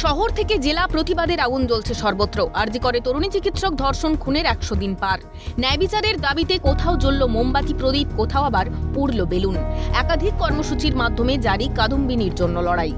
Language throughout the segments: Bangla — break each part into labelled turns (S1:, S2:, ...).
S1: শহর থেকে জেলা প্রতিবাদের আগুন জ্বলছে সর্বত্র। আরজি করে তরুণী চিকিৎসক ধর্ষণ খুনের 100 দিন পার। ন্যায় বিচারের দাবিতে কোথাও জ্বলল মোমবাতি প্রদীপ, কোথাও আবার উড়ল বেলুন। একাধিক কর্মসূচির মাধ্যমে জারি কাদম্বিনীর জন্য লড়াই।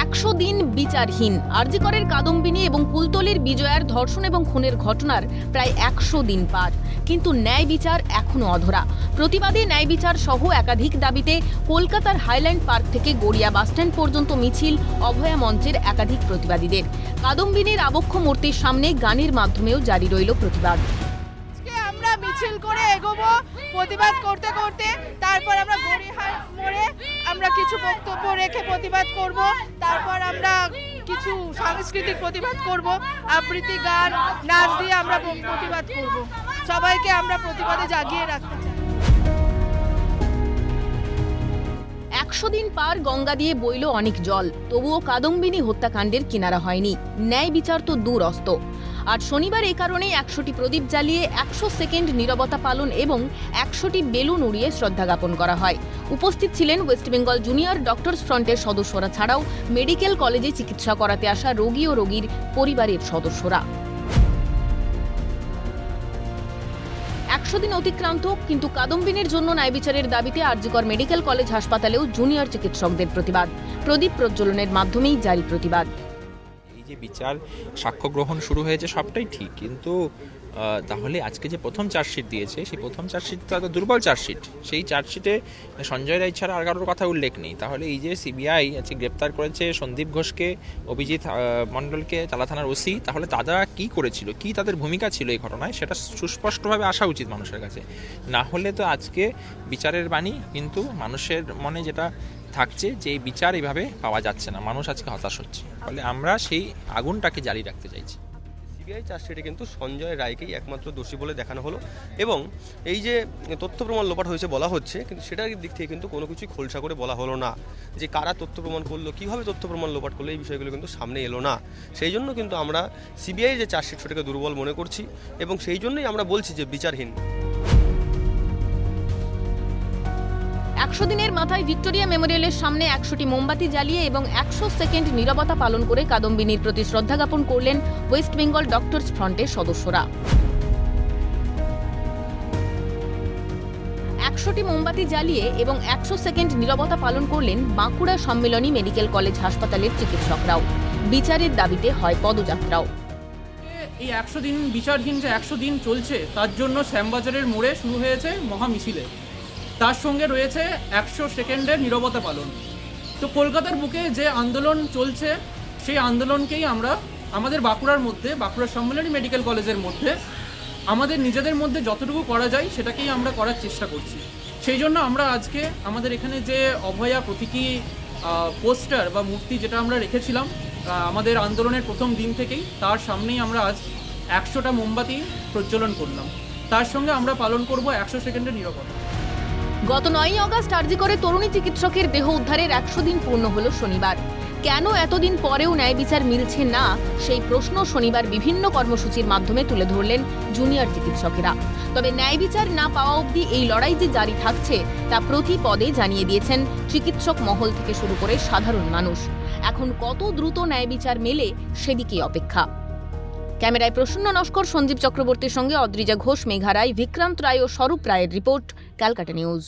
S1: 100 দিন বিচারহীন। আরজি করের কাদম্বিনী এবং কুলতলির বিজয়ার ধর্ষণ এবং খুনের ঘটনার প্রায় 100 দিন পার, কিন্তু ন্যায় বিচার এখনো অধরা। প্রতিবাদে ন্যায় বিচার সহ একাধিক দাবিতে কলকাতার হাইল্যান্ড পার্ক থেকে গড়িয়া বাসস্ট্যান্ড পর্যন্ত মিছিল অভয়া মঞ্চের একাধিক প্রতিবাদীদের। কাদম্বিনীর আবক্ষ মূর্তির সামনে গানের মাধ্যমেও জারি রইল প্রতিবাদ।
S2: আমরা মিছিল করে এগোবো, প্রতিবাদ করতে করতে তারপর আমরা গড়িয়াহাট মোড়ে আমরা কিছু বক্তব্য রেখে প্রতিবাদ করব। তারপর আমরা কিছু সাংস্কৃতিক প্রতিবাদ করব, আবৃত্তি গান নাচ দিয়ে আমরা প্রতিবাদ করব। সবাইকে আমরা প্রতিবাদে জাগিয়ে রাখতে চাই।
S1: 100 দিন পার, গঙ্গা দিয়ে বইল অনেক জল, তবুও কাদম্বিনী হত্যাকাণ্ডের কিনারা হয়নি। ন্যায় বিচার তো দূরস্ত। আর শনিবার এই কারণেই 100টি প্রদীপ জ্বালিয়ে 100 সেকেন্ড নীরবতা পালন এবং 100টি বেলুন উড়িয়ে শ্রদ্ধা জ্ঞাপন করা হয়। উপস্থিত ছিলেন ওয়েস্ট বেঙ্গল জুনিয়র ডক্টরস ফ্রন্টের সদস্যরা ছাড়াও মেডিকেল কলেজে চিকিৎসা করাতে আসা রোগী ও রোগীর পরিবারের সদস্যরা। 100 দিন অতিক্রান্ত, কিন্তু কাদম্বিনীর জন্য ন্যায় বিচারের দাবিতে আরজি কর মেডিকেল কলেজ হাসপাতালেও জুনিয়র চিকিৎসকদের প্রতিবাদ। প্রদীপ প্রজ্বলনের মাধ্যমেই জারি প্রতিবাদ।
S3: এই যে বিচার সাক্ষ্য গ্রহণ শুরু হয়েছে সবটাই ঠিক, কিন্তু তাহলে আজকে যে প্রথম চার্জশিট দিয়েছে সেই প্রথম চার্জশিটটা তো দুর্বল চার্জশিট। সেই চার্জশিটে সঞ্জয় রায় ছাড়া আর কারোর কথা উল্লেখ নেই। তাহলে এই যে সিবিআই আজকে গ্রেপ্তার করেছে সন্দীপ ঘোষকে, অভিজিৎ মণ্ডলকে, তালা থানার ওসি, তাহলে তারা কি করেছিল, কি তাদের ভূমিকা ছিল এই ঘটনায়, সেটা সুস্পষ্টভাবে আসা উচিত মানুষের কাছে। না হলে তো আজকে বিচারের বাণী কিন্তু মানুষের মনে যেটা থাকছে যে এই বিচার এইভাবে পাওয়া যাচ্ছে না, মানুষ আজকে হতাশ হচ্ছে। ফলে আমরা সেই আগুনটাকে জারি রাখতে চাইছি।
S4: সিবিআই চার্জশিটে কিন্তু সঞ্জয় রায়কেই একমাত্র দোষী বলে দেখানো হলো এবং এই যে তথ্য প্রমাণ লোপাট হয়েছে বলা হচ্ছে, কিন্তু সেটার দিক থেকে কিন্তু কোনো কিছুই খোলসা করে বলা হলো না যে কারা তথ্য প্রমাণ করলো, কীভাবে তথ্য প্রমাণ লোপাট করলো, এই বিষয়গুলো কিন্তু সামনে এলো না। সেই জন্য কিন্তু আমরা সিবিআই যে চার্জশিট সেটাকে দুর্বল মনে করছি এবং সেই জন্যই আমরা বলছি যে বিচারহীন।
S1: 100 দিনের মাথায় ভিক্টোরিয়া মেমোরিয়ালের সামনে 100টি মোমবাতি জ্বালিয়ে এবং 100 সেকেন্ড নীরবতা পালন করে কাদম্বিনীর প্রতি শ্রদ্ধা জ্ঞাপন করলেন ওয়েস্ট বেঙ্গল ডক্টরস ফ্রন্টের সদস্যরা। 100টি মোমবাতি জ্বালিয়ে এবং 100 সেকেন্ড নীরবতা পালন করলেন বাঁকুড়া সম্মিলনী মেডিকেল কলেজ হাসপাতালের চিকিৎসকরাও। বিচারের দাবিতে হয় পদযাত্রাও।
S5: এই 100 দিন বিচারহীন যে 100 দিন চলছে, তার জন্য শ্যামবাজারের মোড়ে শুরু হয়েছে মহামিছিলে। তার সঙ্গে রয়েছে 100 সেকেন্ডের নীরবতা পালন। তো কলকাতার বুকে যে আন্দোলন চলছে, সেই আন্দোলনকেই আমরা আমাদের বাঁকুড়ার মধ্যে, বাঁকুড়া সম্মিলনী মেডিকেল কলেজের মধ্যে আমাদের নিজেদের মধ্যে যতটুকু করা যায় সেটাকেই আমরা করার চেষ্টা করছি। সেই জন্য আমরা আজকে আমাদের এখানে যে অভয়া প্রতীকী পোস্টার বা মূর্তি যেটা আমরা রেখেছিলাম আমাদের আন্দোলনের প্রথম দিন থেকেই, তার সামনেই আমরা আজ 100টা মোমবাতি প্রজ্বলন করলাম। তার সঙ্গে আমরা পালন করব 100 সেকেন্ডের নীরবতা।
S1: গত 9ই অগস্ট আরজি করে তরুণী চিকিৎসকের দেহ উদ্ধারের 100 দিন পূর্ণ হলো শনিবার। কেন এতদিন পরেও ন্যায় বিচার মিলছে না, সেই প্রশ্ন শনিবার বিভিন্ন কর্মসূচির মাধ্যমে তুলে ধরলেন জুনিয়র চিকিৎসকেরা। তবে ন্যায় বিচার না পাওয়া অবধি এই লড়াই যে জারি থাকছে তা প্রতি পদে জানিয়ে দিয়েছেন চিকিৎসক মহল থেকে শুরু করে সাধারণ মানুষ। এখন কত দ্রুত ন্যায় বিচার মেলে সেদিকেই অপেক্ষা। ক্যামেরায় প্রসন্ন নস্কর, সঞ্জীব চক্রবর্তীর সঙ্গে অদ্রিজা ঘোষ, মেঘা রায়, বিক্রান্ত রায় ও স্বরূপ রায়ের রিপোর্ট, ক্যালকাটা নিউজ।